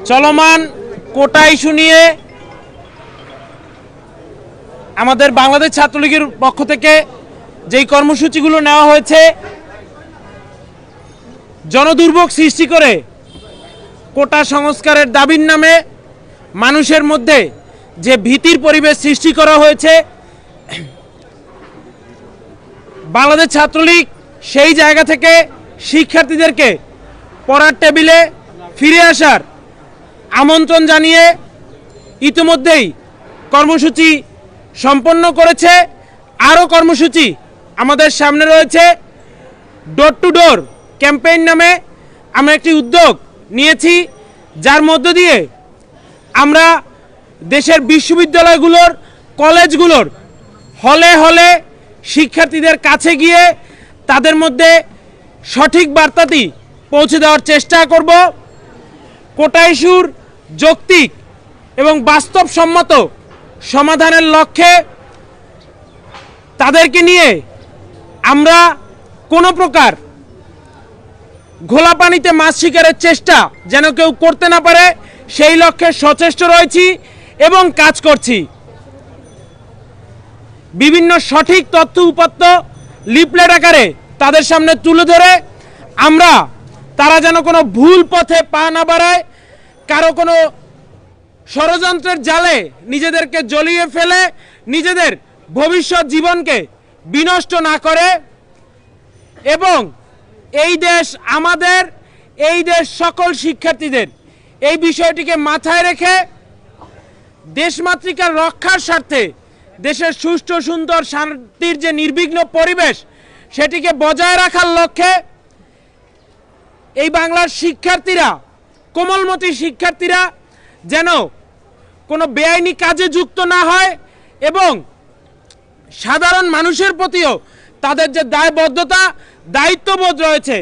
চলমান কোটা ইস্যু নিয়ে আমাদের বাংলাদেশ ছাত্রলীগের পক্ষ থেকে যেই কর্মসূচিগুলো নেওয়া হয়েছে, জনদুর্ভোগ সৃষ্টি করে কোটা সংস্কারের দাবির নামে মানুষের মধ্যে যে ভীতির পরিবেশ সৃষ্টি করা হয়েছে, বাংলাদেশ ছাত্রলীগ সেই জায়গা থেকে শিক্ষার্থীদেরকে পড়ার টেবিলে ফিরে আসার আমন্ত্রণ জানিয়ে ইতিমধ্যেই কর্মসূচি সম্পন্ন করেছে। আরও কর্মসূচি আমাদের সামনে রয়েছে। ডোর টু ডোর ক্যাম্পেইন নামে আমরা একটি উদ্যোগ নিয়েছি, যার মধ্য দিয়ে আমরা দেশের বিশ্ববিদ্যালয়গুলোর, কলেজগুলোর হলে হলে শিক্ষার্থীদের কাছে গিয়ে তাদের মধ্যে সঠিক বার্তাটি পৌঁছে দেওয়ার চেষ্টা করব। কোটা ইস্যুর যৌক্তিক এবং বাস্তবসম্মত সমাধানের লক্ষ্যে তাদেরকে নিয়ে আমরা কোনো প্রকার ঘোলা পানিতে মাছ শিকারের চেষ্টা যেন কেউ করতে না পারে, সেই লক্ষ্যে সচেষ্ট রয়েছি এবং কাজ করছি। বিভিন্ন সঠিক তথ্য উপাত্ত লিফলেট আকারে তাদের সামনে তুলে ধরে আমরা তারা যেন কোনো ভুল পথে পা না বাড়ায়, কারো কোনো ষড়যন্ত্রের জালে নিজেদেরকে জড়িয়ে ফেলে নিজেদের ভবিষ্যৎ জীবনকে বিনষ্ট না করে, এবং এই দেশ আমাদের, এই দেশ সকল শিক্ষার্থীদের, এই বিষয়টিকে মাথায় রেখে দেশমাতৃকার রক্ষার স্বার্থে দেশের সুষ্ঠু সুন্দর শান্তির যে নির্বিঘ্ন পরিবেশ সেটিকে বজায় রাখার লক্ষ্যে এই বাংলার শিক্ষার্থীরা, কোমলমতি শিক্ষার্থীরা যেন কোনো বেআইনি কাজে যুক্ত না হয় এবং সাধারণ মানুষের প্রতিও তাদের যে দায়বদ্ধতা, দায়িত্ববোধ রয়েছে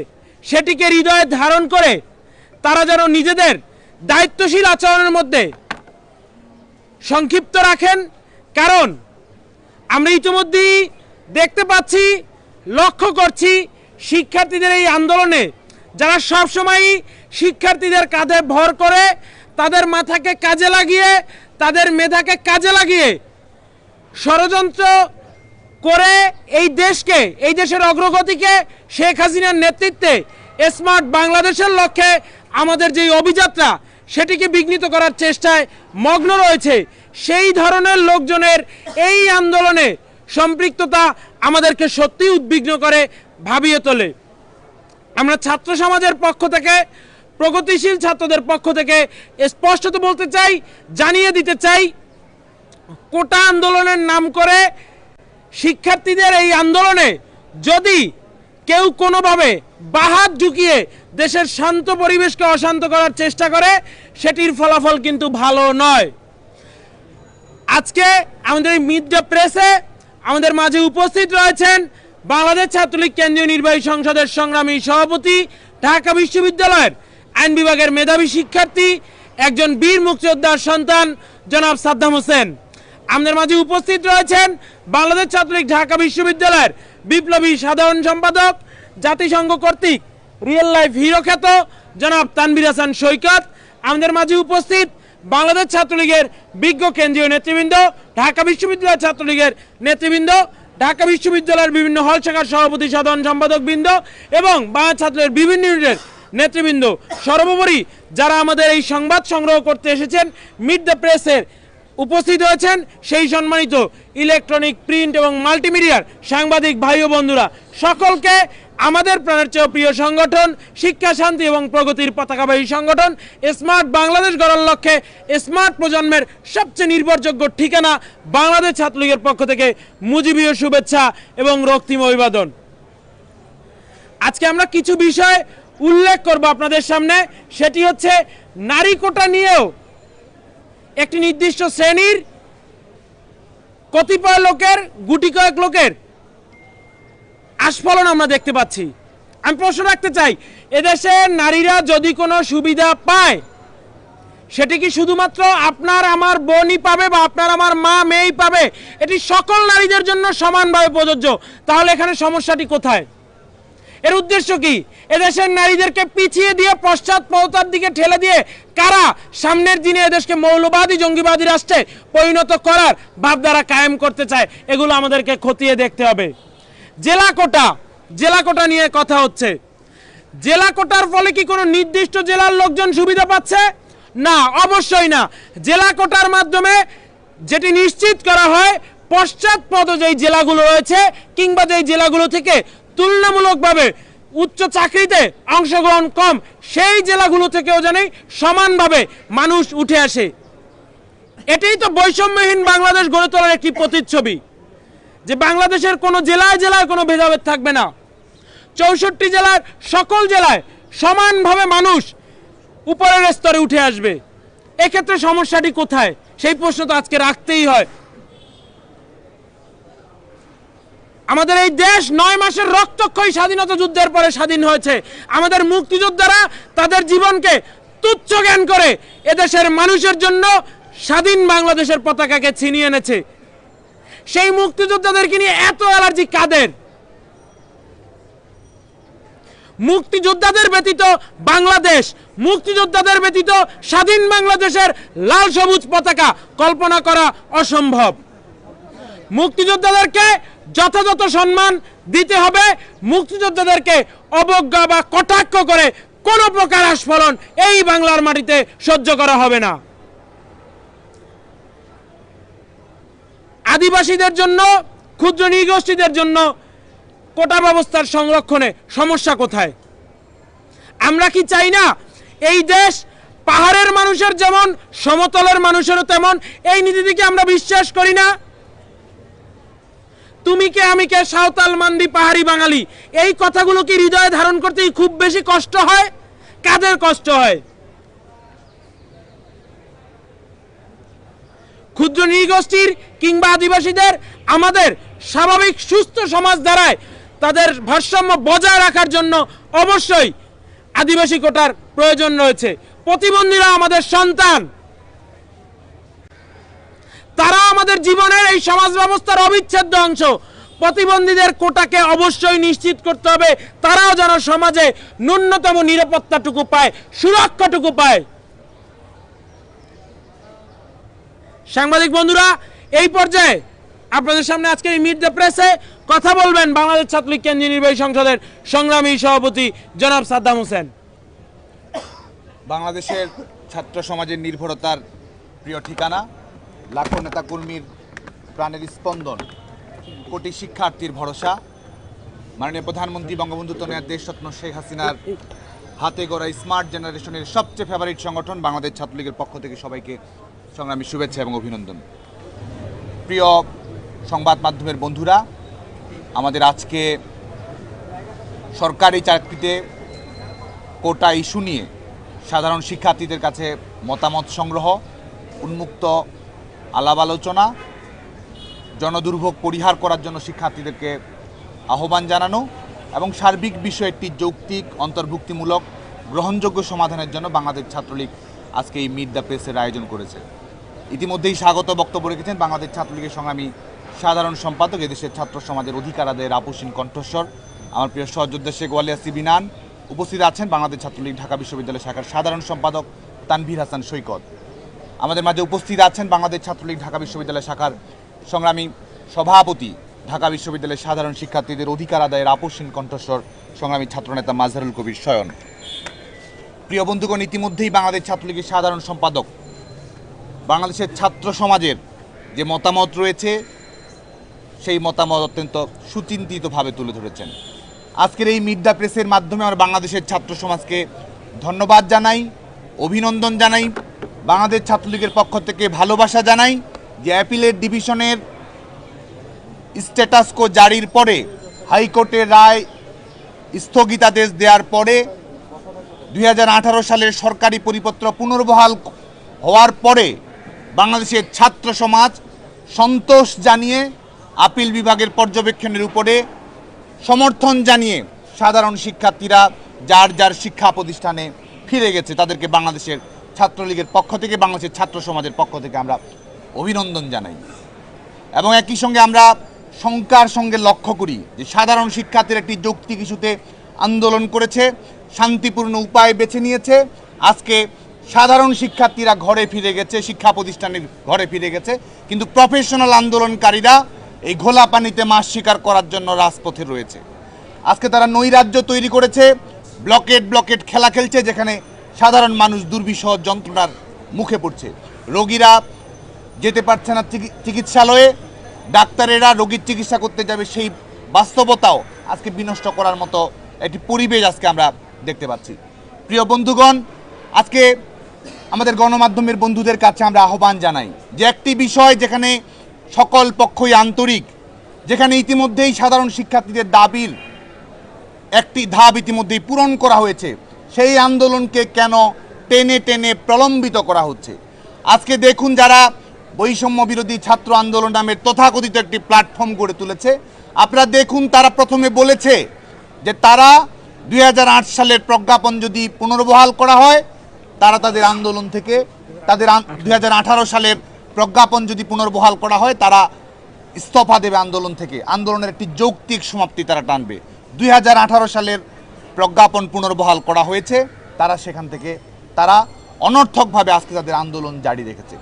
সেটিকে হৃদয়ে ধারণ করে তারা যেন নিজেদের দায়িত্বশীল আচরণের মধ্যে সংক্ষিপ্ত রাখেন। কারণ আমরা ইতিমধ্যেই দেখতে পাচ্ছি, লক্ষ্য করছি, শিক্ষার্থীদের এই আন্দোলনে যারা সবসময়ই শিক্ষার্থীদের কাঁধে ভর করে, তাদের মাথাকে কাজে লাগিয়ে, তাদের মেধাকে কাজে লাগিয়ে ষড়যন্ত্র করে এই দেশকে, এই দেশের অগ্রগতিকে শেখ হাসিনার নেতৃত্বে স্মার্ট বাংলাদেশের লক্ষ্যে আমাদের যে অভিযাত্রা সেটিকে বিঘ্নিত করার চেষ্টায় মগ্ন রয়েছে, সেই ধরনের লোকজনের এই আন্দোলনে সম্পৃক্ততা আমাদেরকে সত্যিই উদ্বিগ্ন করে, ভাবিয়ে তোলে। আমরা ছাত্র সমাজের পক্ষ থেকে, প্রগতিশীল ছাত্রদের পক্ষ থেকে স্পষ্টত বলতে চাই, জানিয়ে দিতে চাই, কোটা আন্দোলনের নাম করে শিক্ষার্থীদের এই আন্দোলনে যদি কেউ কোনোভাবে বাহাত ঢুকিয়ে দেশের শান্ত পরিবেশকে অশান্ত করার চেষ্টা করে, সেটির ফলাফল কিন্তু ভালো নয়। আজকে আমাদের এই মিড ডে প্রেসে আমাদের মাঝে উপস্থিত রয়েছেন বাংলাদেশ ছাত্রলীগ কেন্দ্রীয় নির্বাহী সংসদের সংগ্রামী সভাপতি, ঢাকা বিশ্ববিদ্যালয়ের আইন বিভাগের মেধাবী শিক্ষার্থী, একজন বীর মুক্তিযোদ্ধার সন্তান জনাব সাদ্দাম হোসেন। আমাদের মাঝে উপস্থিত রয়েছেন বাংলাদেশ ছাত্রলীগ ঢাকা বিশ্ববিদ্যালয়ের বিপ্লবী সাধারণ সম্পাদক, জাতিসংঘ কর্তৃক রিয়েল লাইফ হিরো খ্যাত জনাব তানভীর হাসান সৈকত। আমাদের মাঝে উপস্থিত বাংলাদেশ ছাত্রলীগের বিজ্ঞ কেন্দ্রীয় নেতৃবৃন্দ, ঢাকা বিশ্ববিদ্যালয় ছাত্রলীগের নেতৃবৃন্দ, ঢাকা বিশ্ববিদ্যালয়ের বিভিন্ন হল শাখার সভাপতি, সাধারণ সম্পাদক বৃন্দ এবং বাংলা ছাত্রলীগের বিভিন্ন ইউনিটের নেতৃবৃন্দ, সর্বোপরি যারা আমাদের এই সংবাদ সংগ্রহ করতে এসেছেন, মিড দ্য প্রেসের উপস্থিত হয়েছেন সেই সম্মানিত ইলেকট্রনিক, প্রিন্ট এবং মাল্টিমিডিয়ার সাংবাদিক ভাই ও বন্ধুরা, সকলকে আমাদের প্রাণের চেয়ে প্রিয় সংগঠন, শিক্ষা, শান্তি এবং প্রগতির পতাকাবাহী সংগঠন স্মার্ট বাংলাদেশ গড়ার লক্ষ্যে স্মার্ট প্রজন্মের সবচেয়ে নির্ভরযোগ্য ঠিকানা বাংলাদেশ ছাত্রলীগের পক্ষ থেকে মুজিবীয় শুভেচ্ছা এবং রক্তিম অভিবাদন। আজকে আমরা কিছু বিষয় উল্লেখ করব আপনাদের সামনে। সেটি হচ্ছে, নারী কোটা নিয়েও একটি নির্দিষ্ট শ্রেণীর কতিপয় লোকের, গুটি কয়েক লোকের আস্ফলন আমরা দেখতে পাচ্ছি। আমি প্রশ্ন রাখতে চাই, এদেশে নারীরা যদি কোনো সুবিধা পায়, সেটি কি শুধুমাত্র আপনার আমার বোনই পাবে বা আপনার আমার মা মেয়েই পাবে? এটি সকল নারীদের জন্য সমানভাবে প্রযোজ্য। তাহলে এখানে সমস্যাটি কোথায়? এর উদ্দেশ্য কি? এদেশের নারীদেরকে পিছিয়ে দিয়ে পশ্চাৎপদতার দিকে ঠেলে দিয়ে কারা সামনের দিনে এদেশকে মৌলবাদী জঙ্গিবাদী রাষ্ট্রে পরিণত করার ভাবধারা কায়েম করতে চায়, এগুলো আমাদেরকে খতিয়ে দেখতে হবে। জেলা কোটা নিয়ে কথা হচ্ছে। জেলা কোটার ফলে কি কোনো নির্দিষ্ট জেলার লোকজন সুবিধা পাচ্ছে? না, অবশ্যই না। জেলা কোটার মাধ্যমে যেটি নিশ্চিত করা হয়, পশ্চাৎপদ যেই জেলাগুলো রয়েছে কিংবা যেই জেলাগুলো থেকে তুলনামূলকভাবে উচ্চ চাকরিতে অংশগ্রহণ কম, সেই জেলাগুলো থেকেও যেন সমানভাবে মানুষ উঠে আসে। এটাই তো বৈষম্যহীন বাংলাদেশ গড়ে তোলার একটি প্রতিচ্ছবি, যে বাংলাদেশের কোনো জেলায় জেলায় কোনো ভেদাভেদ থাকবে না। 64 জেলার সকল জেলায় সমানভাবে মানুষ উপরের স্তরে উঠে আসবে। এক্ষেত্রে সমস্যাটি কোথায়? সেই প্রশ্ন তো আজকে রাখতেই হয়। আমাদের এই দেশ 9 মাসের রক্তক্ষয়ী স্বাধীনতা যুদ্ধের পরে স্বাধীন হয়েছে। আমাদের মুক্তিযোদ্ধারা তাদের জীবনকে তুচ্ছ জ্ঞান করে এদেশের মানুষের জন্য স্বাধীন বাংলাদেশের পতাকাকে ছিনিয়ে এনেছে। সেই মুক্তিযোদ্ধাদেরকে নিয়ে এত অ্যালার্জি কাদের? মুক্তিযোদ্ধাদের ব্যতীত বাংলাদেশ, মুক্তিযোদ্ধাদের ব্যতীত স্বাধীন বাংলাদেশের লাল সবুজ পতাকা কল্পনা করা অসম্ভব। মুক্তিযোদ্ধাদেরকে যথাযথ সম্মান দিতে হবে। মুক্তিযোদ্ধাদেরকে অবজ্ঞা বা কটাক্ষ করে কোনো প্রকার আস্ফালন এই বাংলার মাটিতে সহ্য করা হবে না। আদিবাসীদের জন্য, ক্ষুদ্র নৃগোষ্ঠীদের জন্য কোটা ব্যবস্থার সংরক্ষণে সমস্যা কোথায়? আমরা কি চাই না এই দেশ পাহাড়ের মানুষের যেমন সমতলের মানুষেরও তেমন? এই নীতিটিকে আমরা বিশ্বাস করি না। তুমি কে আমি কে, সাঁওতাল মান্ডি পাহাড়ি বাঙালি, এই কথাগুলো কি হৃদয়ে ধারণ করতেই খুব বেশি কষ্ট হয়? কাদের কষ্ট হয়? ক্ষুদ্র নৃগোষ্ঠীর কিংবা আদিবাসীদের আমাদের স্বাভাবিক সুস্থ সমাজ দ্বারায় তাদের ভারসাম্য বজায় রাখার জন্য অবশ্যই আদিবাসী কোটার প্রয়োজন রয়েছে। প্রতিবন্ধীরা আমাদের সন্তান, তারা আমাদের জীবনের এই সমাজ ব্যবস্থার অবিচ্ছেদ্য অংশ। প্রতিবন্ধীদের কোটাকে অবশ্যই নিশ্চিত করতে হবে, তারাও যেন সমাজে ন্যূনতম নিরাপত্তাটুকু পায়, সুরক্ষাটুকু পায়। সাংবাদিক বন্ধুরা, এই পর্যায়ে আপনাদের সামনে আজকে এই মিট দ্য প্রেসে কথা বলবেন বাংলাদেশ ছাত্রলীগ কেন্দ্রীয় নির্বাহী সংসদের সংগ্রামী সভাপতি জনাব সাদ্দাম হোসেন। বাংলাদেশের ছাত্র সমাজের নির্ভরতার প্রিয় ঠিকানা, লাখো নেতাকর্মীর প্রাণের স্পন্দন, কোটি শিক্ষার্থীর ভরসা, মাননীয় প্রধানমন্ত্রী বঙ্গবন্ধু তনয়া দেশরত্ন শেখ হাসিনার হাতে গড়া স্মার্ট জেনারেশনের সবচেয়ে ফেভারিট সংগঠন বাংলাদেশ ছাত্রলীগের পক্ষ থেকে সবাইকে সংগ্রামী শুভেচ্ছা এবং অভিনন্দন। প্রিয় সংবাদ মাধ্যমের বন্ধুরা, আমাদের আজকে সরকারি চাকরিতে কোটা ইস্যু নিয়ে সাধারণ শিক্ষার্থীদের কাছে মতামত সংগ্রহ, উন্মুক্ত আলাপ আলোচনা, জনদুর্ভোগ পরিহার করার জন্য শিক্ষার্থীদেরকে আহ্বান জানানো এবং সার্বিক বিষয়টি যৌক্তিক, অন্তর্ভুক্তিমূলক, গ্রহণযোগ্য সমাধানের জন্য বাংলাদেশ ছাত্রলীগ আজকে এই মিট দ্য প্রেসের আয়োজন করেছে। ইতিমধ্যেই স্বাগত বক্তব্য রেখেছেন বাংলাদেশ ছাত্রলীগের সংগ্রামী সাধারণ সম্পাদক, এদেশের ছাত্র সমাজের অধিকার আদায়ের আপোষহীন কণ্ঠস্বর আমার প্রিয় সহযোদ্ধা শেখ ওয়ালিয়া সিবিনান। উপস্থিত আছেন বাংলাদেশ ছাত্রলীগ ঢাকা বিশ্ববিদ্যালয় শাখার সাধারণ সম্পাদক তানভীর হাসান সৈকত। আমাদের মাঝে উপস্থিত আছেন বাংলাদেশ ছাত্রলীগ ঢাকা বিশ্ববিদ্যালয় শাখার সংগ্রামী সভাপতি, ঢাকা বিশ্ববিদ্যালয়ের সাধারণ শিক্ষার্থীদের অধিকার আদায়ের আপোষহীন কণ্ঠস্বর সংগ্রামী ছাত্রনেতা মাজহারুল কবির শয়ন। প্রিয় বন্ধুগণ, ইতিমধ্যেই বাংলাদেশ ছাত্রলীগের সাধারণ সম্পাদক বাংলাদেশের ছাত্র সমাজের যে মতামত রয়েছে সেই মতামত অত্যন্ত সুচিন্তিতভাবে তুলে ধরেছেন। আজকের এই মিট দ্য প্রেসের মাধ্যমে আমরা বাংলাদেশের ছাত্র সমাজকে ধন্যবাদ জানাই, অভিনন্দন জানাই, বাংলাদেশ ছাত্রলীগের পক্ষ থেকে ভালোবাসা জানাই যে অ্যাপিলেট ডিভিশনের স্ট্যাটাস কো জারির পরে, হাইকোর্টের রায় স্থগিতাদেশ দেওয়ার পরে, 2018 সালের সরকারি পরিপত্র পুনর্বহাল হওয়ার পরে বাংলাদেশের ছাত্র সমাজ সন্তোষ জানিয়ে আপিল বিভাগের পর্যবেক্ষণের উপরে সমর্থন জানিয়ে সাধারণ শিক্ষার্থীরা যার যার শিক্ষা প্রতিষ্ঠানে ফিরে গেছে। তাদেরকে বাংলাদেশের ছাত্রলীগের পক্ষ থেকে, বাংলাদেশের ছাত্র সমাজের পক্ষ থেকে আমরা অভিনন্দন জানাই। এবং একই সঙ্গে আমরা শঙ্কার সঙ্গে লক্ষ্য করি যে সাধারণ শিক্ষার্থীর একটি যৌক্তিক ইস্যুতে আন্দোলন করেছে, শান্তিপূর্ণ উপায় বেছে নিয়েছে। আজকে সাধারণ শিক্ষার্থীরা ঘরে ফিরে গেছে, শিক্ষা প্রতিষ্ঠানের ঘরে ফিরে গেছে, কিন্তু প্রফেশনাল আন্দোলনকারীরা এই ঘোলা পানিতে মাছ শিকার করার জন্য রাজপথে রয়েছে। আজকে তারা নৈরাজ্য তৈরি করেছে, ব্লকেট খেলা খেলছে, যেখানে সাধারণ মানুষ দুর্বিষহ যন্ত্রণার মুখে পড়ছে। রোগীরা যেতে পারছে না চিকিৎসালয়ে, ডাক্তারেরা রোগীর চিকিৎসা করতে যাবে, সেই বাস্তবতাও আজকে বিনষ্ট করার মতো একটি পরিবেশ আজকে আমরা দেখতে পাচ্ছি। প্রিয় বন্ধুগণ, আজকে আমাদের গণমাধ্যমের বন্ধুদের কাছে আমরা আহ্বান জানাই যে একটি বিষয় যেখানে সকল পক্ষই আন্তরিক, যেখানে ইতিমধ্যেই সাধারণ শিক্ষার্থীদের দাবির একটি ধাপ ইতিমধ্যেই পূরণ করা হয়েছে, সেই আন্দোলনকে কেন টেনে টেনে প্রলম্বিত করা হচ্ছে? আজকে দেখুন, যারা বৈষম্য বিরোধী ছাত্র আন্দোলন নামের তথাকথিত একটি প্ল্যাটফর্ম গড়ে তুলেছে, আপনারা দেখুন, তারা প্রথমে বলেছে যে তারা 2008 সালের প্রজ্ঞাপন যদি পুনর্বহাল করা হয়, তারা তাদের আন্দোলন থেকে, তাদের 2018 সালের প্রজ্ঞাপন যদি পুনর্বহাল করা হয়, তারা ইস্তফা দেবে আন্দোলন থেকে, আন্দোলনের একটি যৌক্তিক সমাপ্তি তারা টানবে। 2018 সালের প্রজ্ঞাপন পুনর্বহাল করা হয়েছে, তারা সেখান থেকে তারা অনর্থকভাবে আজকে তাদের আন্দোলন জারি রেখেছে।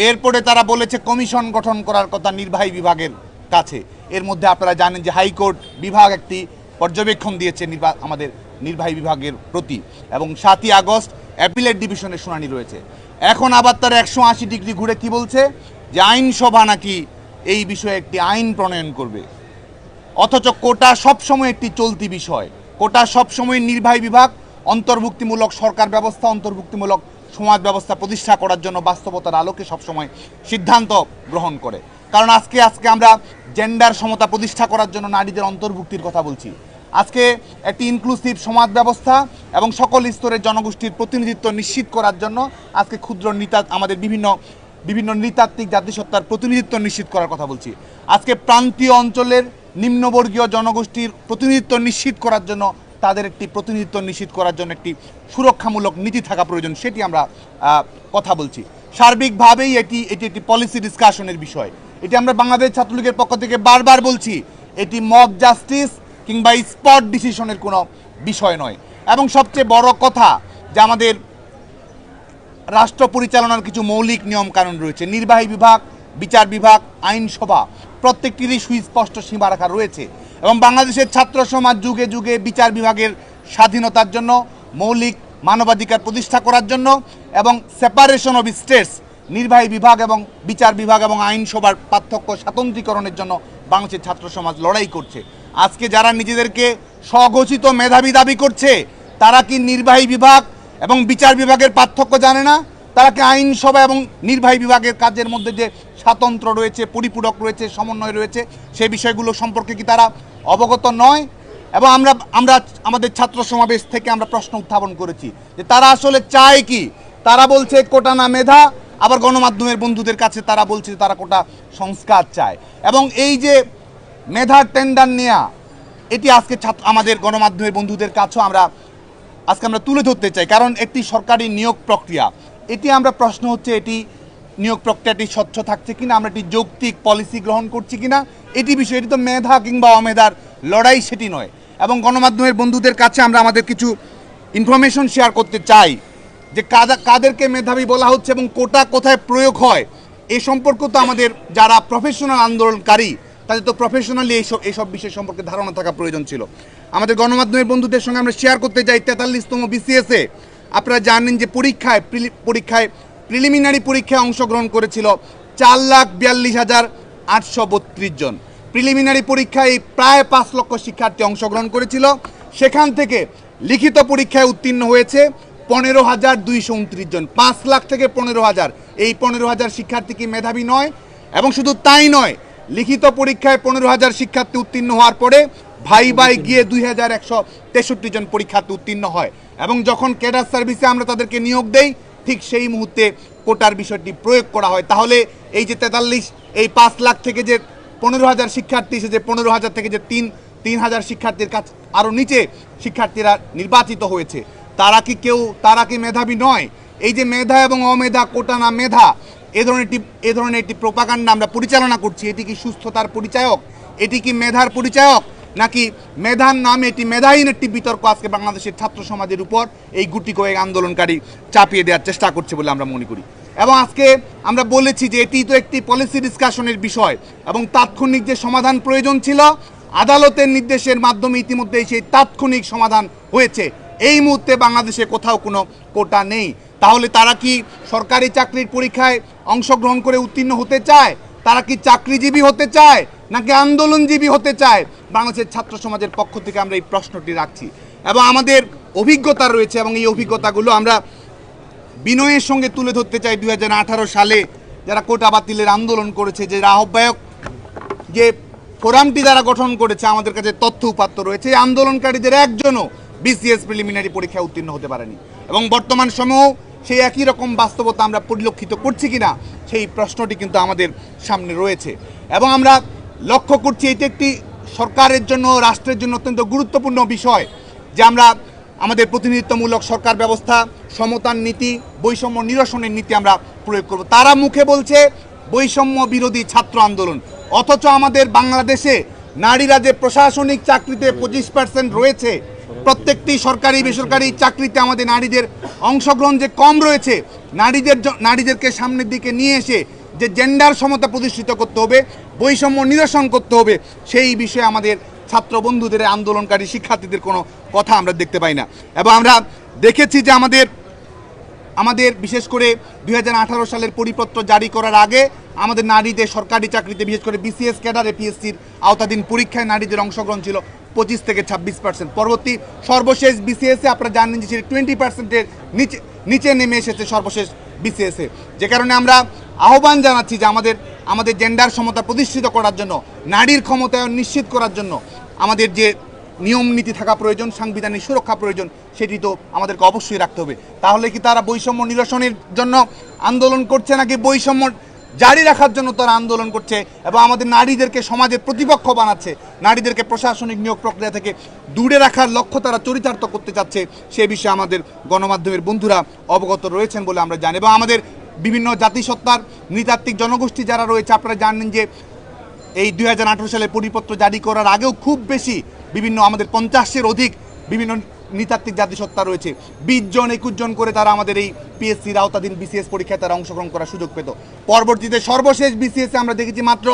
এরপরে তারা বলেছে কমিশন গঠন করার কথা নির্বাহী বিভাগের কাছে। এর মধ্যে আপনারা জানেন যে হাইকোর্ট বিভাগ একটি পর্যবেক্ষণ দিয়েছে আমাদের নির্বাহী বিভাগের প্রতি, এবং 7ই আগস্ট অ্যাপিলেট ডিভিশনের শুনানি রয়েছে। এখন আবার তারা 180 ডিগ্রি ঘুরে কি বলছে, যে আইনসভা নাকি এই বিষয়ে একটি আইন প্রণয়ন করবে। অথচ কোটা সবসময় একটি চলতি বিষয়, কোটা সবসময় নির্বাহী বিভাগ অন্তর্ভুক্তিমূলক সরকার ব্যবস্থা, অন্তর্ভুক্তিমূলক সমাজ ব্যবস্থা প্রতিষ্ঠা করার জন্য বাস্তবতার আলোকে সবসময় সিদ্ধান্ত গ্রহণ করে। কারণ আজকে আমরা জেন্ডার সমতা প্রতিষ্ঠা করার জন্য নারীদের অন্তর্ভুক্তির কথা বলছি। আজকে একটি ইনক্লুসিভ সমাজ ব্যবস্থা এবং সকল স্তরের জনগোষ্ঠীর প্রতিনিধিত্ব নিশ্চিত করার জন্য আজকে ক্ষুদ্র আমাদের বিভিন্ন নৃতাত্ত্বিক জাতিসত্তার প্রতিনিধিত্ব নিশ্চিত করার কথা বলছি। আজকে প্রান্তীয় অঞ্চলের নিম্নবর্গীয় জনগোষ্ঠীর প্রতিনিধিত্ব নিশ্চিত করার জন্য, তাদের একটি প্রতিনিধিত্ব নিশ্চিত করার জন্য একটি সুরক্ষামূলক নীতি থাকা প্রয়োজন, সেটি আমরা কথা বলছি। সার্বিকভাবেই এটি একটি পলিসি ডিসকাশনের বিষয়। এটি আমরা বাংলাদেশ ছাত্রলীগের পক্ষ থেকে বারবার বলছি, এটি মব জাস্টিস কিংবা স্পট ডিসিশনের কোনো বিষয় নয়। এবং সবচেয়ে বড় কথা, যে আমাদের রাষ্ট্র পরিচালনার কিছু মৌলিক নিয়ম কানুন রয়েছে, নির্বাহী বিভাগ, বিচার বিভাগ, আইনসভা, প্রত্যেকটিরই সুস্পষ্ট সীমারেখা রয়েছে। এবং বাংলাদেশের ছাত্র সমাজ যুগে যুগে বিচার বিভাগের স্বাধীনতার জন্য, মৌলিক মানবাধিকার প্রতিষ্ঠা করার জন্য এবং সেপারেশন অফ স্টেটস, নির্বাহী বিভাগ এবং বিচার বিভাগ এবং আইনসভার পার্থক্য স্বাতন্ত্রীকরণের জন্য বাংলাদেশের ছাত্র সমাজ লড়াই করছে। আজকে যারা নিজেদেরকে স্বঘোষিত মেধাবী দাবি করছে, তারা কি নির্বাহী বিভাগ এবং বিচার বিভাগের পার্থক্য জানে না? তারা কি আইনসভা এবং নির্বাহী বিভাগের কাজের মধ্যে যে স্বাতন্ত্র রয়েছে, পরিপূরক রয়েছে, সমন্বয় রয়েছে, সেই বিষয়গুলো সম্পর্কে কি তারা অবগত নয়? এবং আমরা আমাদের ছাত্র সমাবেশ থেকে আমরা প্রশ্ন উত্থাপন করেছি যে তারা আসলে চায় কি। তারা বলছে কোটা না মেধা, আবার গণমাধ্যমের বন্ধুদের কাছে তারা বলছে তারা কোটা সংস্কার চায়। এবং এই যে মেধার টেন্ডার নেয়া, এটি আজকে আমাদের গণমাধ্যমের বন্ধুদের কাছেও আজকে আমরা তুলে ধরতে চাই। কারণ একটি সরকারি নিয়োগ প্রক্রিয়া, এটি আমরা প্রশ্ন হচ্ছে এটি নিয়োগ প্রক্রিয়াটি স্বচ্ছ থাকছে কিনা, আমরা একটি যৌক্তিক পলিসি গ্রহণ করছি কিনা, এটি বিষয়। এটি তো মেধা কিংবা অমেধার লড়াই, সেটি নয়। এবং গণমাধ্যমের বন্ধুদের কাছে আমরা আমাদের কিছু ইনফরমেশন শেয়ার করতে চাই যে কাদেরকে মেধাবী বলা হচ্ছে এবং কোটা কোথায় প্রয়োগ হয়, এ সম্পর্কে তো আমাদের যারা প্রফেশনাল আন্দোলনকারী, তাদের তো প্রফেশনালি এইসব বিষয় সম্পর্কে ধারণা থাকা প্রয়োজন ছিল। আমাদের গণমাধ্যমের বন্ধুদের সঙ্গে আমরা শেয়ার করতে চাই 43তম বিসিএসে আপনারা জানেন যে পরীক্ষায় প্রিলিমিনারি পরীক্ষায় অংশগ্রহণ করেছিল 4,42,832 জন। প্রিলিমিনারি পরীক্ষায় প্রায় 5 লক্ষ শিক্ষার্থী অংশগ্রহণ করেছিল। সেখান থেকে লিখিত পরীক্ষায় উত্তীর্ণ হয়েছে 15,229 জন। 5 লাখ থেকে 15,000, এই 15,000 শিক্ষার্থী কি মেধাবী নয়? এবং শুধু তাই নয়, লিখিত পরীক্ষায় 15,000 শিক্ষার্থী উত্তীর্ণ হওয়ার পরে ভাই গিয়ে 2,163 জন পরীক্ষার্থী উত্তীর্ণ হয়। এবং যখন ক্যাডার সার্ভিসে আমরা তাদেরকে নিয়োগ দেই, ঠিক সেই মুহূর্তে কোটার বিষয়টি প্রয়োগ করা হয়। তাহলে এই যে 5 লাখ থেকে যে 15,000 শিক্ষার্থী এসে, যে 15,000 থেকে যে 3,000 শিক্ষার্থীর কাছে আরও নিচে শিক্ষার্থীরা নির্বাচিত হয়েছে, তারা কি মেধাবী নয়? এই যে মেধা এবং অমেধা, কোটা না মেধা, এ ধরনের একটি প্রোপাগান্ডা আমরা পরিচালনা করছি, এটি কি সুস্থতার পরিচায়ক? এটি কি মেধার পরিচায়ক? নাকি মেধার নামে এটি মেধাহীন একটি বিতর্ক আজকে বাংলাদেশের ছাত্র সমাজের উপর এই গুটি কয়েক আন্দোলনকারী চাপিয়ে দেওয়ার চেষ্টা করছে বলে আমরা মনে করি। এবং আজকে আমরা বলেছি যে এটি তো একটি পলিসি ডিসকাশনের বিষয় এবং তাৎক্ষণিক যে সমাধান প্রয়োজন ছিল আদালতের নির্দেশের মাধ্যমে ইতিমধ্যেই সেই তাৎক্ষণিক সমাধান হয়েছে। এই মুহূর্তে বাংলাদেশে কোথাও কোনো কোটা নেই। তাহলে তারা কি সরকারি চাকরির পরীক্ষায় অংশগ্রহণ করে উত্তীর্ণ হতে চায়? তারা কি চাকরিজীবী হতে চায় নাকি আন্দোলনজীবী হতে চায়? বাংলাদেশের ছাত্র সমাজের পক্ষ থেকে আমরা এই প্রশ্নটি রাখছি এবং আমাদের অভিজ্ঞতা রয়েছে এবং এই অভিজ্ঞতাগুলো আমরা বিনয়ের সঙ্গে তুলে ধরতে চাই। 2018 সালে যারা কোটা বাতিলের আন্দোলন করেছে, যে আহ্বায়ক যে ফোরামটি যারা গঠন করেছে, আমাদের কাছে তথ্য উপাত্ত রয়েছে, এই আন্দোলনকারীদের একজনও বিসিএস প্রিলিমিনারি পরীক্ষায় উত্তীর্ণ হতে পারেনি। এবং বর্তমান সময়েও সেই একই রকম বাস্তবতা আমরা পরিলক্ষিত করছি কিনা সেই প্রশ্নটি কিন্তু আমাদের সামনে রয়েছে। এবং আমরা লক্ষ্য করছি এটি একটি সরকারের জন্য, রাষ্ট্রের জন্য অত্যন্ত গুরুত্বপূর্ণ বিষয় যে আমরা আমাদের প্রতিনিধিত্বমূলক সরকার ব্যবস্থা, সমতার নীতি, বৈষম্য নিরসনের নীতি আমরা প্রয়োগ করব। তারা মুখে বলছে বৈষম্য বিরোধী ছাত্র আন্দোলন, অথচ আমাদের বাংলাদেশে নারীরা যে প্রশাসনিক চাকরিতে 25% রয়েছে, প্রত্যেকটি সরকারি বেসরকারি চাকরিতে আমাদের নারীদের অংশগ্রহণ যে কম রয়েছে, নারীদেরকে সামনের দিকে নিয়ে এসে যে জেন্ডার সমতা প্রতিষ্ঠিত করতে হবে, বৈষম্য নিরসন করতে হবে, সেই বিষয়ে আমাদের ছাত্র বন্ধুদের, আন্দোলনকারী শিক্ষার্থীদের কোনো কথা আমরা দেখতে পাই না। এবং আমরা দেখেছি যে আমাদের বিশেষ করে 2018 সালের পরিপত্র জারি করার আগে আমাদের নারীদের সরকারি চাকরিতে, বিশেষ করে বিসিএস ক্যাডারে পিএসসির আওতাধীন পরীক্ষায় নারীদের অংশগ্রহণ ছিল 25 থেকে 26%। পরবর্তী সর্বশেষ বিসিএসে আপনারা জানেন যে 20%-এর নিচে নেমে এসেছে সর্বশেষ বিসিএসে। যে কারণে আমরা আহ্বান জানাচ্ছি যে আমাদের জেন্ডার সমতা প্রতিষ্ঠিত করার জন্য, নারীর ক্ষমতায়ন নিশ্চিত করার জন্য আমাদের যে নিয়ম নীতি থাকা প্রয়োজন, সাংবিধানিক সুরক্ষা প্রয়োজন, সেটি তো আমাদেরকে অবশ্যই রাখতে হবে। তাহলে কি তারা বৈষম্য নিরসনের জন্য আন্দোলন করছে নাকি বৈষম্য জারি রাখার জন্য তারা আন্দোলন করছে এবং আমাদের নারীদেরকে সমাজের প্রতিপক্ষ বানাচ্ছে, নারীদেরকে প্রশাসনিক নিয়োগ প্রক্রিয়া থেকে দূরে রাখার লক্ষ্য তারা চরিতার্থ করতে চাচ্ছে, সে বিষয়ে আমাদের গণমাধ্যমের বন্ধুরা অবগত রয়েছেন বলে আমরা জানি। এবং আমাদের বিভিন্ন জাতিসত্তার নৃতাত্ত্বিক জনগোষ্ঠী যারা রয়েছে, আপনারা জানেন যে এই 2018 সালে পরিপত্র জারি করার আগেও খুব বেশি বিভিন্ন আমাদের 50-এর অধিক বিভিন্ন নৃতাত্ত্বিক জাতিসত্তা রয়েছে। 20 জন 21 জন করে তারা আমাদের এই পিএসসির আওতাধীন বিসিএস পরীক্ষায় তারা অংশগ্রহণ করার সুযোগ পেত। পরবর্তীতে সর্বশেষ বিসিএসে আমরা দেখেছি মাত্র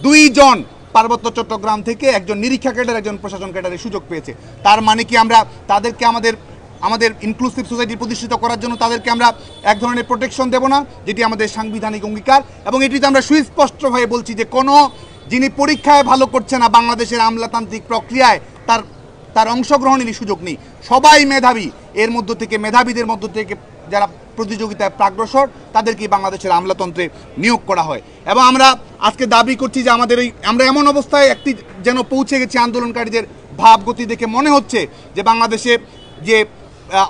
2 জন পার্বত্য চট্টগ্রাম থেকে, একজন নিরীক্ষা ক্যাডার, একজন প্রশাসন ক্যাডারের সুযোগ পেয়েছে। তার মানে কি আমরা তাদেরকে আমাদের ইনক্লুসিভ সোসাইটি প্রতিষ্ঠিত করার জন্য তাদেরকে আমরা এক ধরনের প্রোটেকশন দেব না, যেটি আমাদের সাংবিধানিক অঙ্গীকার। এবং এটিতে আমরা সুস্পষ্টভাবে বলছি যে কোনো যিনি পরীক্ষায় ভালো করছে না, বাংলাদেশের আমলাতান্ত্রিক প্রক্রিয়ায় তার অংশগ্রহণেরই সুযোগ নেই। সবাই মেধাবী, এর মধ্য থেকে মেধাবীদের মধ্য থেকে যারা প্রতিযোগিতায় প্রাগ্রসর তাদেরকে বাংলাদেশের আমলাতন্ত্রে নিয়োগ করা হয়। এবং আমরা আজকে দাবি করছি যে আমরা এমন অবস্থায় একটি যেন পৌঁছে গেছি, আন্দোলনকারীদের ভাবগতি দেখে মনে হচ্ছে যে বাংলাদেশে যে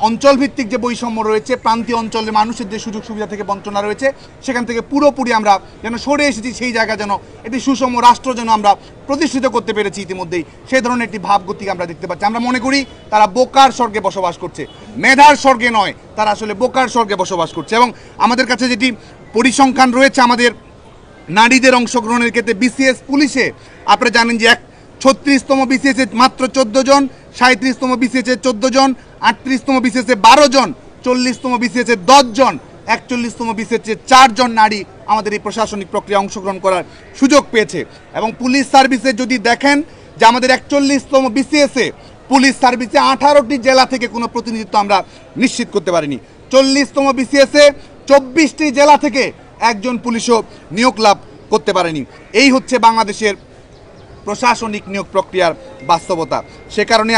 অঞ্চলভিত্তিক যে বৈষম্য রয়েছে, প্রান্তীয় অঞ্চলের মানুষের যে সুযোগ সুবিধা থেকে বঞ্চনা রয়েছে, সেখান থেকে পুরোপুরি আমরা যেন সরে এসেছি, সেই জায়গা যেন একটি সুষম রাষ্ট্র যেন আমরা প্রতিষ্ঠিত করতে পেরেছি ইতিমধ্যেই, সেই ধরনের একটি ভাবগতি আমরা দেখতে পাচ্ছি। আমরা মনে করি তারা বোকার স্বর্গে বসবাস করছে, মেধার স্বর্গে নয়, তারা আসলে বোকার স্বর্গে বসবাস করছে। এবং আমাদের কাছে যেটি পরিসংখ্যান রয়েছে আমাদের নারীদের অংশগ্রহণের ক্ষেত্রে, বিসিএস পুলিশে আপনারা জানেন যে 36তম বিসিএসে মাত্র 14 জন, 37তম বিসিএসে 14 জন, 38তম বিসিএসে 12 জন, 40তম বিসিএসে 10 জন, 41তম বিসিএসে 4 জন নারী আমাদের এই প্রশাসনিক প্রক্রিয়া অংশগ্রহণ করার সুযোগ পেয়েছে। এবং পুলিশ সার্ভিসে যদি দেখেন যে আমাদের 41তম বিসিএসে পুলিশ সার্ভিসে 18টি জেলা থেকে কোনো প্রতিনিধিত্ব আমরা নিশ্চিত করতে পারিনি। 40তম বিসিএসে 24টি জেলা থেকে একজন পুলিশও নিয়োগ লাভ করতে পারেনি। এই হচ্ছে বাংলাদেশের প্রশাসনিক নিয়োগ প্রক্রিয়ার বাস্তবতা। সে কারণে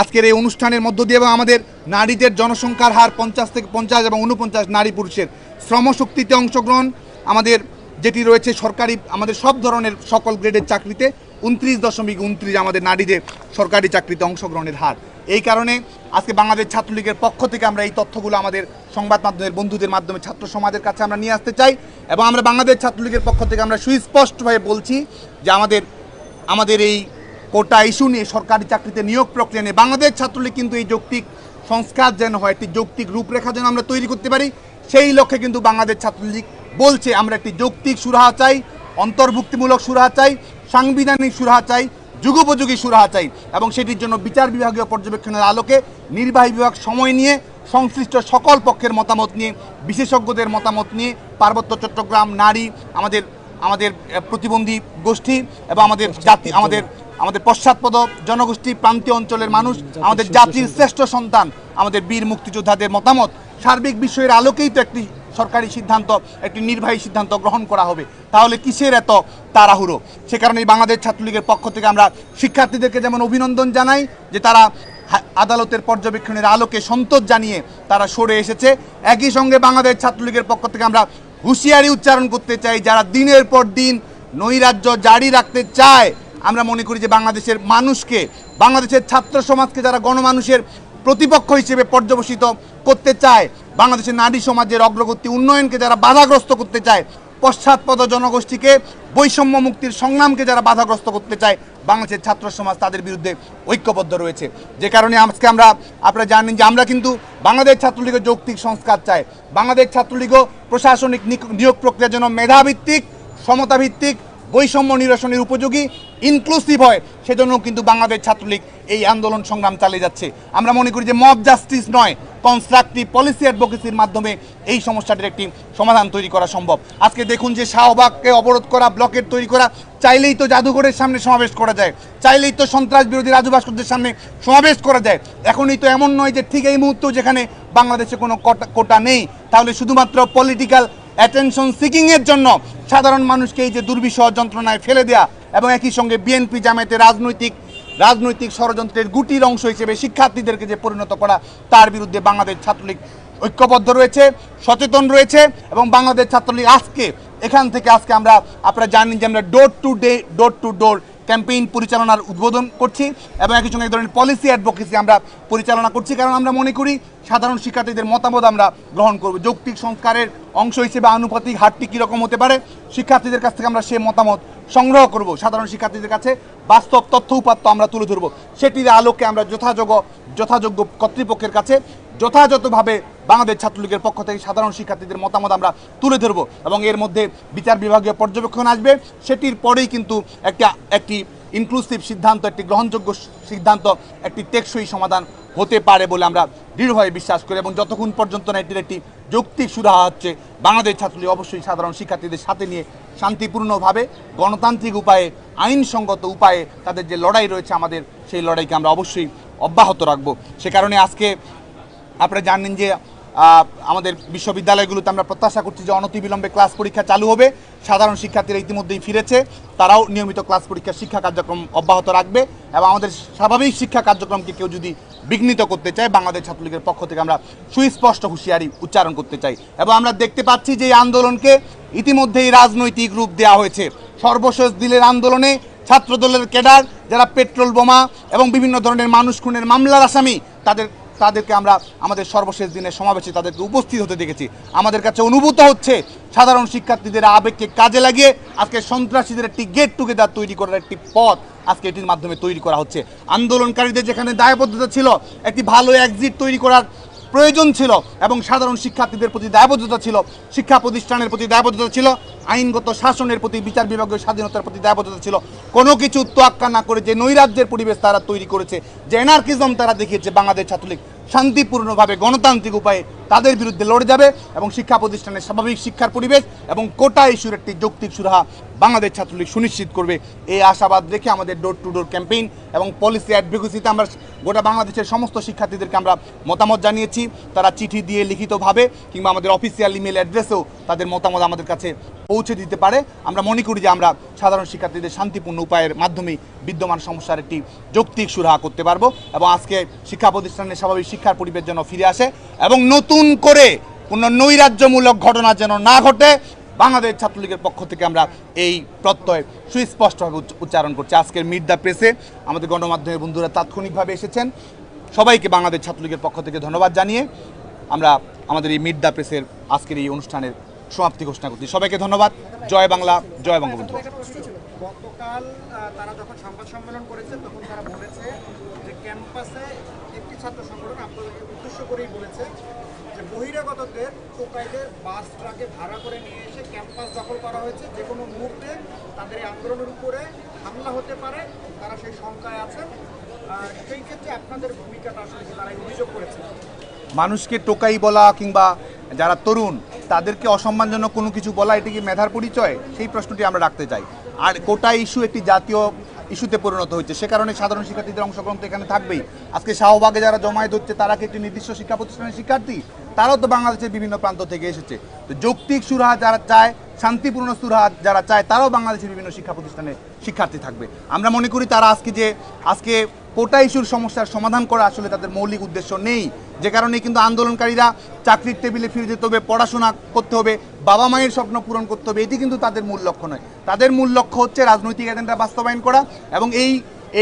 আজকের এই অনুষ্ঠানের মধ্য দিয়ে এবং আমাদের নারীদের জনসংখ্যার হার 50 থেকে 50 এবং 49 নারী পুরুষের শ্রমশক্তিতে অংশগ্রহণ আমাদের যেটি রয়েছে সরকারি, আমাদের সব ধরনের সকল গ্রেডের চাকরিতে 29.29 আমাদের নারীদের সরকারি চাকরিতে অংশগ্রহণের হার। এই কারণে আজকে বাংলাদেশ ছাত্রলীগের পক্ষ থেকে আমরা এই তথ্যগুলো আমাদের সংবাদ মাধ্যমের বন্ধুদের মাধ্যমে ছাত্র সমাজের কাছে আমরা নিয়ে আসতে চাই। এবং আমরা বাংলাদেশ ছাত্রলীগের পক্ষ থেকে আমরা সুস্পষ্টভাবে বলছি যে আমাদের এই কোটা ইস্যু নিয়ে, সরকারি চাকরিতে নিয়োগ প্রক্রিয়া নিয়ে বাংলাদেশ ছাত্রলীগ কিন্তু এই যৌক্তিক সংস্কার যেন হয়, একটি যৌক্তিক রূপরেখা যেন আমরা তৈরি করতে পারি, সেই লক্ষ্যে কিন্তু বাংলাদেশ ছাত্রলীগ বলছে আমরা একটি যৌক্তিক সুরাহা চাই, অন্তর্ভুক্তিমূলক সুরাহা চাই, সাংবিধানিক সুরাহা চাই, যুগোপযোগী সুরাহা চাই এবং সেটির জন্য বিচার বিভাগীয় পর্যবেক্ষণের আলোকে নির্বাহী বিভাগ সময় নিয়ে সংশ্লিষ্ট সকল পক্ষের মতামত নিয়ে বিশেষজ্ঞদের মতামত নিয়ে পার্বত্য চট্টগ্রাম নারী আমাদের প্রতিবন্ধী গোষ্ঠী এবং আমাদের জাতি আমাদের পশ্চাৎপদ জনগোষ্ঠী প্রান্তীয় অঞ্চলের মানুষ আমাদের জাতির শ্রেষ্ঠ সন্তান আমাদের বীর মুক্তিযোদ্ধাদের মতামত সার্বিক বিষয়ের আলোকেই তো একটি সরকারি সিদ্ধান্ত একটি নির্বাহী সিদ্ধান্ত গ্রহণ করা হবে। তাহলে কিসের এত তাড়াহুড়ো? সে কারণেই বাংলাদেশ ছাত্রলীগের পক্ষ থেকে আমরা শিক্ষার্থীদেরকে যেমন অভিনন্দন জানাই যে তারা আদালতের পর্যবেক্ষণের আলোকে সন্তোষ জানিয়ে তারা সরে এসেছে, একই সঙ্গে বাংলাদেশ ছাত্রলীগের পক্ষ থেকে আমরা হুঁশিয়ারি উচ্চারণ করতে চাই যারা দিনের পর দিন নৈরাজ্য জারি রাখতে চায়। আমরা মনে করি যে বাংলাদেশের মানুষকে বাংলাদেশের ছাত্র সমাজকে যারা গণমানুষের প্রতিপক্ষ হিসেবে পর্যবসিত করতে চায়, বাংলাদেশের নারী সমাজের অগ্রগতি উন্নয়নকে যারা বাধাগ্রস্ত করতে চায়, পশ্চাৎপদ জনগোষ্ঠীকে বৈষম্য মুক্তির সংগ্রামকে যারা বাধাগ্রস্ত করতে চায়, বাংলাদেশের ছাত্র সমাজ তাদের বিরুদ্ধে ঐক্যবদ্ধ রয়েছে। যে কারণে আজকে আপনারা জানেন যে আমরা কিন্তু বাংলাদেশ ছাত্রলীগের যৌক্তিক সংস্কার চাই। বাংলাদেশ ছাত্রলীগও প্রশাসনিক নিয়োগ প্রক্রিয়ার জন্য মেধাভিত্তিক, সমতাভিত্তিক, বৈষম্য নিরসনের উপযোগী, ইনক্লুসিভ হয়, সেজন্য কিন্তু বাংলাদেশ ছাত্রলীগ এই আন্দোলন সংগ্রাম চালিয়ে যাচ্ছে। আমরা মনে করি যে মব জাস্টিস নয়, কনস্ট্রাকটিভ পলিসি অ্যাডভোকেসির মাধ্যমে এই সমস্যাটির একটি সমাধান তৈরি করা সম্ভব। আজকে দেখুন যে শাহবাগকে অবরোধ করা, ব্লকেট তৈরি করা, চাইলেই তো জাদুঘরের সামনে সমাবেশ করা যায়, চাইলেই তো সন্ত্রাস বিরোধী রাজু ভাস্কর্যের সামনে সমাবেশ করা যায়। এখনই তো এমন নয় যে ঠিক এই মুহূর্তেও যেখানে বাংলাদেশে কোনো কোটা নেই, তাহলে শুধুমাত্র পলিটিক্যাল অ্যাটেনশন সিকিংয়ের জন্য সাধারণ মানুষকে এই যে দুর্বিষহ যন্ত্রণায় ফেলে দেয়া এবং একই সঙ্গে বিএনপি জামায়াতের রাজনৈতিক ষড়যন্ত্রের গুটির অংশ হিসেবে শিক্ষার্থীদেরকে যে পরিণত করা, তার বিরুদ্ধে বাংলাদেশ ছাত্রলীগ ঐক্যবদ্ধ রয়েছে, সচেতন রয়েছে। এবং বাংলাদেশ ছাত্রলীগ এখান থেকে আপনারা জানেন যে আমরা ডোর টু ডোর ক্যাম্পেইন পরিচালনার উদ্বোধন করছি এবং একই সঙ্গে এক ধরনের পলিসি অ্যাডভোকেসি আমরা পরিচালনা করছি, কারণ আমরা মনে করি সাধারণ শিক্ষার্থীদের মতামত আমরা গ্রহণ করব। যৌক্তিক সংস্কারের অংশ হিসেবে আনুপাতিক হারটি কীরকম হতে পারে, শিক্ষার্থীদের কাছ থেকে আমরা সেই মতামত সংগ্রহ করব, সাধারণ শিক্ষার্থীদের কাছে বাস্তব তথ্য উপাত্ত আমরা তুলে ধরব, সেটির আলোকে আমরা যথাযোগ্য কর্তৃপক্ষের কাছে যথাযথভাবে বাংলাদেশ ছাত্রলীগের পক্ষ থেকে সাধারণ শিক্ষার্থীদের মতামত আমরা তুলে ধরব এবং এর মধ্যে বিচার বিভাগীয় পর্যবেক্ষণ আসবে। সেটির পরেই কিন্তু একটি ইনক্লুসিভ সিদ্ধান্ত, একটি গ্রহণযোগ্য সিদ্ধান্ত, একটি টেকসই সমাধান হতে পারে বলে আমরা দৃঢ়ভাবে বিশ্বাস করি। এবং যতক্ষণ পর্যন্ত না এটির একটি যৌক্তিক সুরাহা হচ্ছে, বাংলাদেশ ছাত্রলীগ অবশ্যই সাধারণ শিক্ষার্থীদের সাথে নিয়ে শান্তিপূর্ণভাবে গণতান্ত্রিক উপায়ে, আইনসঙ্গত উপায়ে তাদের যে লড়াই রয়েছে আমাদের, সেই লড়াইকে আমরা অবশ্যই অব্যাহত রাখব। সে কারণে আজকে আপনারা জানেন যে আমাদের বিশ্ববিদ্যালয়গুলোতে আমরা প্রত্যাশা করছি যে অনতিবিলম্বে ক্লাস পরীক্ষা চালু হবে। সাধারণ শিক্ষার্থীরা ইতিমধ্যেই ফিরেছে, তারাও নিয়মিত ক্লাস পরীক্ষা শিক্ষা কার্যক্রম অব্যাহত রাখবে এবং আমাদের স্বাভাবিক শিক্ষা কার্যক্রমকে কেউ যদি বিঘ্নিত করতে চায়, বাংলাদেশ ছাত্রলীগের পক্ষ থেকে আমরা সুস্পষ্ট হুঁশিয়ারি উচ্চারণ করতে চাই। এবং আমরা দেখতে পাচ্ছি যে এই আন্দোলনকে ইতিমধ্যেই রাজনৈতিক রূপ দেওয়া হয়েছে। সর্বশেষ দিনের আন্দোলনে ছাত্রদলের ক্যাডার যারা পেট্রোল বোমা এবং বিভিন্ন ধরনের মানুষ খুনের মামলার আসামি, তাদেরকে আমরা আমাদের সর্বশেষ দিনের সমাবেশে তাদেরকে উপস্থিত হতে দেখেছি। আমাদের কাছে অনুভূত হচ্ছে সাধারণ শিক্ষার্থীদের আবেগকে কাজে লাগিয়ে আজকে সন্ত্রাসীদের একটি গেট টুগেদার তৈরি করার একটি পথ আজকে এটির মাধ্যমে তৈরি করা হচ্ছে। আন্দোলনকারীদের যেখানে দায়বদ্ধতা ছিল, একটি ভালো এক্সিট তৈরি করার প্রয়োজন ছিল এবং সাধারণ শিক্ষার্থীদের প্রতি দায়বদ্ধতা ছিল, শিক্ষা প্রতিষ্ঠানের প্রতি দায়বদ্ধতা ছিল, আইনগত শাসনের প্রতি, বিচার বিভাগীয় স্বাধীনতার প্রতি দায়বদ্ধতা ছিল। কোনো কিছু তোয়াক্কা না করে যে নৈরাজ্যের পরিবেশ তারা তৈরি করেছে, যে এনার্কিজম তারা দেখিয়েছে, বাংলাদেশ ছাত্রলীগ শান্তিপূর্ণভাবে গণতান্ত্রিক উপায়ে তাদের বিরুদ্ধে লড়ে যাবে এবং শিক্ষা প্রতিষ্ঠানের স্বাভাবিক শিক্ষার পরিবেশ এবং কোটা ইস্যুর একটি যৌক্তিক সুরাহা বাংলাদেশ ছাত্রলীগ সুনিশ্চিত করবে। এই আশাবাদ রেখে আমাদের ডোর টু ডোর ক্যাম্পেইন এবং পলিসি অ্যাডভোকেসিতে আমরা গোটা বাংলাদেশের সমস্ত শিক্ষার্থীদেরকে আমরা মতামত জানিয়েছি। তারা চিঠি দিয়ে, লিখিতভাবে কিংবা আমাদের অফিসিয়াল ইমেল অ্যাড্রেসেও তাদের মতামত আমাদের কাছে পৌঁছে দিতে পারে। আমরা মনে করি যে আমরা সাধারণ শিক্ষার্থীদের শান্তিপূর্ণ উপায়ের মাধ্যমে বিদ্যমান সমস্যার একটি যৌক্তিক সুরাহা করতে পারবো এবং আজকে শিক্ষা প্রতিষ্ঠানের স্বাভাবিক শিক্ষার পরিবেশ যেন ফিরে আসে এবং নতুন করে কোনো নৈরাজ্যমূলক ঘটনা যেন না ঘটে, বাংলাদেশ ছাত্রলীগের পক্ষ থেকে আমরা এই প্রত্যয় সুস্পষ্টভাবে উচ্চারণ করছি। আজকের মিট দ্য প্রেসে আমাদের গণমাধ্যমের বন্ধুরা তাৎক্ষণিকভাবে এসেছেন, সবাইকে বাংলাদেশ ছাত্রলীগের পক্ষ থেকে ধন্যবাদ জানিয়ে আমরা আমাদের এই মিট দ্য প্রেসের আজকের এই অনুষ্ঠানের সমাপ্তি ঘোষণা করছি। সবাইকে ধন্যবাদ। জয় বাংলা, জয় বঙ্গবন্ধু। গতকাল তারা যখন সংবাদ সম্মেলন করেছে তখন তারা বলেছে যে ক্যাম্পাসে একটি ছাত্র সংগঠন আপনাদেরকে উদ্দেশ্য করেই বলেছে যে যে বহিরাগতদের টোকাইদের বাস ট্রাকে ভাড়া করে নিয়ে এসে ক্যাম্পাস দখল করা হয়েছে, যে কোনো মুহূর্তে তাদের এই আন্দোলনের উপরে হামলা হতে পারে, তারা সেই শঙ্কায় আছেন। সেই ক্ষেত্রে আপনাদের ভূমিকাটা আসলে কি, তারা এই অভিযোগ করেছে? মানুষকে টোকাই বলা কিংবা যারা তরুণ তাদেরকে অসম্মানজনক কোনো কিছু বলা, এটি কি মেধার পরিচয়? সেই প্রশ্নটি আমরা রাখতে চাই। আর কোটা ইস্যু একটি জাতীয় ইস্যুতে পরিণত হচ্ছে, সে কারণে সাধারণ শিক্ষার্থীদের অংশগ্রহণ তো এখানে থাকবেই। আজকে শাহবাগে যারা জমায়েত হচ্ছে তারা কি একটি নির্দিষ্ট শিক্ষা প্রতিষ্ঠানের শিক্ষার্থী? তারাও তো বাংলাদেশের বিভিন্ন প্রান্ত থেকে এসেছে। তো যৌক্তিক সুরাহা যারা চায়, শান্তিপূর্ণ সুরাহা যারা চায়, তারাও বাংলাদেশের বিভিন্ন শিক্ষা প্রতিষ্ঠানের শিক্ষার্থী থাকবে। আমরা মনে করি তারা আজকে কোটা ইস্যুর সমস্যার সমাধান করা আসলে তাদের মৌলিক উদ্দেশ্য নেই, যে কারণে কিন্তু আন্দোলনকারীরা চাকরির টেবিলে ফিরে যেতে হবে, পড়াশোনা করতে হবে, বাবা মায়ের স্বপ্ন পূরণ করতে হবে, এটি কিন্তু তাদের মূল লক্ষ্য নয়। তাদের মূল লক্ষ্য হচ্ছে রাজনৈতিক এজেন্ডা বাস্তবায়ন করা এবং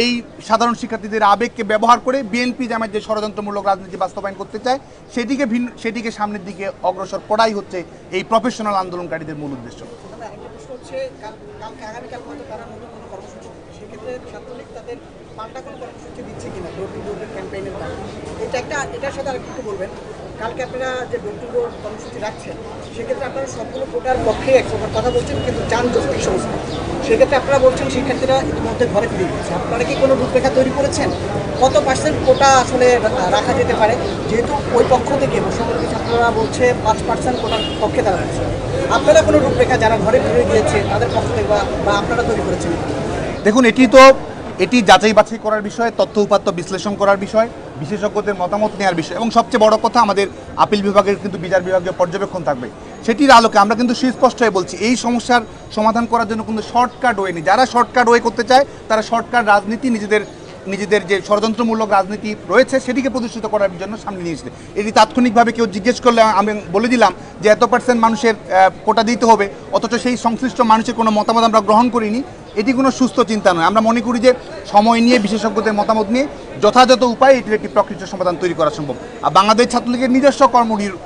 এই সাধারণ শিক্ষার্থীদের আবেগকে ব্যবহার করে বিএনপি জামায়াত যে ষড়যন্ত্রমূলক রাজনীতি বাস্তবায়ন করতে চায় সেটিকে সামনের দিকে অগ্রসর করাই হচ্ছে এই প্রফেশনাল আন্দোলনকারীদের মূল উদ্দেশ্য। আরেকটা প্রশ্ন হচ্ছে, আগামীকাল হয়তো তারা নতুন কোনো কর্মসূচি দিচ্ছে, সেক্ষেত্রে ছাত্রলীগ তাদের পাল্টা কোনো কর্মসূচি দিচ্ছে কিনা, ডোর টু ডোর ক্যাম্পেইনের কাজ, এটার সাথে আরেকটু বলবেন। কালকে আপনারা যে ডোর টু ডোর কর্মসূচি রাখছেন, সেক্ষেত্রে আপনারা সবগুলো কোটার পক্ষে এক প্রকার কথা বলছেন, কিন্তু চান যৌক্তিক সংস্থা। সেক্ষেত্রে আপনারা বলছেন শিক্ষার্থীরা ইতিমধ্যে ঘরে ফিরে গেছে, আপনারা কি কোনো রূপরেখা তৈরি করেছেন কত পার্সেন্ট কোটা আসলে রাখা যেতে পারে? যেহেতু ওই পক্ষ থেকে বৈষম্যবিরোধী ছাত্ররা বলছে 5% কোটার পক্ষে তারা আছে, আপনারা কোনো রূপরেখা যারা ঘরে ফিরে গিয়েছে তাদের পক্ষ থেকে বা আপনারা তৈরি করেছেন? দেখুন, এটি যাচাই বাছাই করার বিষয়, তথ্য উপাত্ত বিশ্লেষণ করার বিষয়, বিশেষজ্ঞদের মতামত নেওয়ার বিষয়, এবং সবচেয়ে বড় কথা আমাদের আপিল বিভাগের কিন্তু বিচার বিভাগীয় পর্যবেক্ষণ থাকবে। সেটির আলোকে আমরা কিন্তু সুস্পষ্ট হয়ে বলছি, এই সমস্যার সমাধান করার জন্য কিন্তু শর্টকাট ওয়ে নেই। যারা শর্টকাট ওয়ে করতে চায় তারা শর্টকাট রাজনীতি, নিজেদের যে ষড়যন্ত্রমূলক রাজনীতি রয়েছে সেটিকে প্রদর্শিত করার জন্য সামনে নিয়ে এসেছে। এটি তাৎক্ষণিকভাবে কেউ জিজ্ঞেস করলে আমি বলে দিলাম যে এত % মানুষের কোটা দিতে হবে, অথচ সেই সংশ্লিষ্ট মানুষের কোনো মতামত আমরা গ্রহণ করিনি। এটি কোনো সুস্থ চিন্তা নয়। আমরা মনে করি যে সময় নিয়ে, বিশেষজ্ঞদের মতামত নিয়ে যথাযথ উপায়ে এটির একটি প্রকৃত সমাধান তৈরি করা সম্ভব। আর বাংলাদেশ ছাত্রলীগের নিজস্ব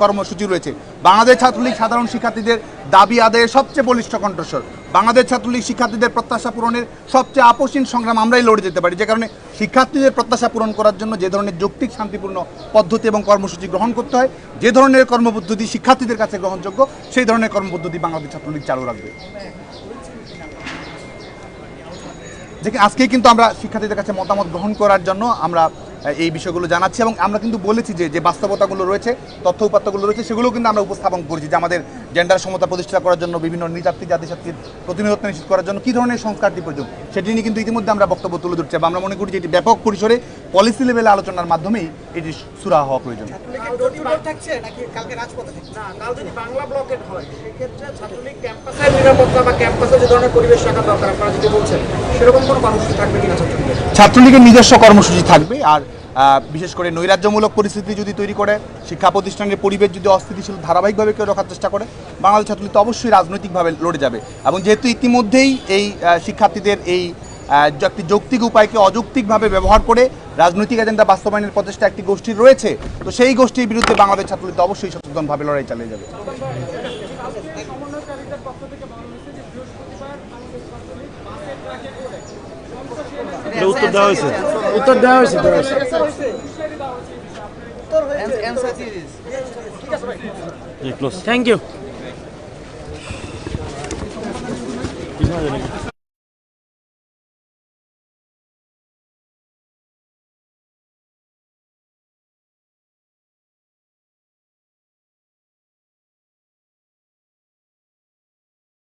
কর্মসূচি রয়েছে। বাংলাদেশ ছাত্রলীগ সাধারণ শিক্ষার্থীদের দাবি আদায়ের সবচেয়ে বলিষ্ঠ কণ্ঠস্বর। বাংলাদেশ ছাত্রলীগ শিক্ষার্থীদের প্রত্যাশা পূরণের সবচেয়ে আপসীন সংগ্রাম আমরাই লড়ে যেতে পারি, যে কারণে শিক্ষার্থীদের প্রত্যাশা পূরণ করার জন্য যে ধরনের যৌক্তিক শান্তিপূর্ণ পদ্ধতি এবং কর্মসূচি গ্রহণ করতে হয়, যে ধরনের কর্মপদ্ধতি শিক্ষার্থীদের কাছে গ্রহণযোগ্য, সেই ধরনের কর্মপদ্ধতি বাংলাদেশ ছাত্রলীগ চালু রাখবে। আজকে কিন্তু আমরা শিক্ষার্থীদের কাছে মতামত গ্রহণ করার জন্য আমরা এই বিষয়গুলো জানাচ্ছি, এবং আমরা কিন্তু বলেছি যে বাস্তবতাগুলো রয়েছে, তথ্য উপাত্তগুলো রয়েছে, সেগুলো কিন্তু আমরা উপস্থাপন করেছি যে আমাদের জেন্ডার সমতা প্রতিষ্ঠা করার জন্য, বিভিন্ন নৃতাত্ত্বিক জাতিশক্তির প্রতিনিধিত্ব নিশ্চিত করার জন্য কী ধরনের সংস্কারটি প্রয়োজন, সেটি নিয়ে কিন্তু ইতিমধ্যে আমরা বক্তব্য তুলে ধরছি। আমরা মনে করি যে এটি ব্যাপক পরিসরে পলিসি লেভেলে আলোচনার মাধ্যমেই এটি সুরাহা হওয়া প্রয়োজন। না, কাল যদি বাংলা ব্লকেট হয়, সেক্ষেত্রে ছাত্রলীগ ক্যাম্পাসের নিরাপত্তা বা ক্যাম্পাসে যে ধরনের পরিবেশ রাখা দরকার আপনারা যদি বলছেন, সেরকম কোনো কর্মসূচি থাকবে কিনা ছাত্রলীগের? ছাত্রলীগের নিজস্ব কর্মসূচি থাকবে। আর বিশেষ করে নৈরাজ্যমূলক পরিস্থিতি যদি তৈরি করে, শিক্ষা প্রতিষ্ঠানের পরিবেশ যদি অস্থিতিশীল ধারাবাহিকভাবে কেউ রাখার চেষ্টা করে, বাংলাদেশ ছাত্রলীগ তো অবশ্যই রাজনৈতিকভাবে লড়ে যাবে। এবং যেহেতু ইতিমধ্যেই এই শিক্ষার্থীদের এই একটি যৌক্তিক উপায়কে অযৌক্তিকভাবে ব্যবহার করে রাজনৈতিক এজেন্ডা বাস্তবায়নের প্রচেষ্টা একটি গোষ্ঠীর রয়েছে, তো সেই গোষ্ঠীর বিরুদ্ধে বাংলাদেশ ছাত্রলীগ তো অবশ্যই সচেতনভাবে লড়াই চালিয়ে যাবে। উত্তর দেওয়া হয়েছে। Thank you.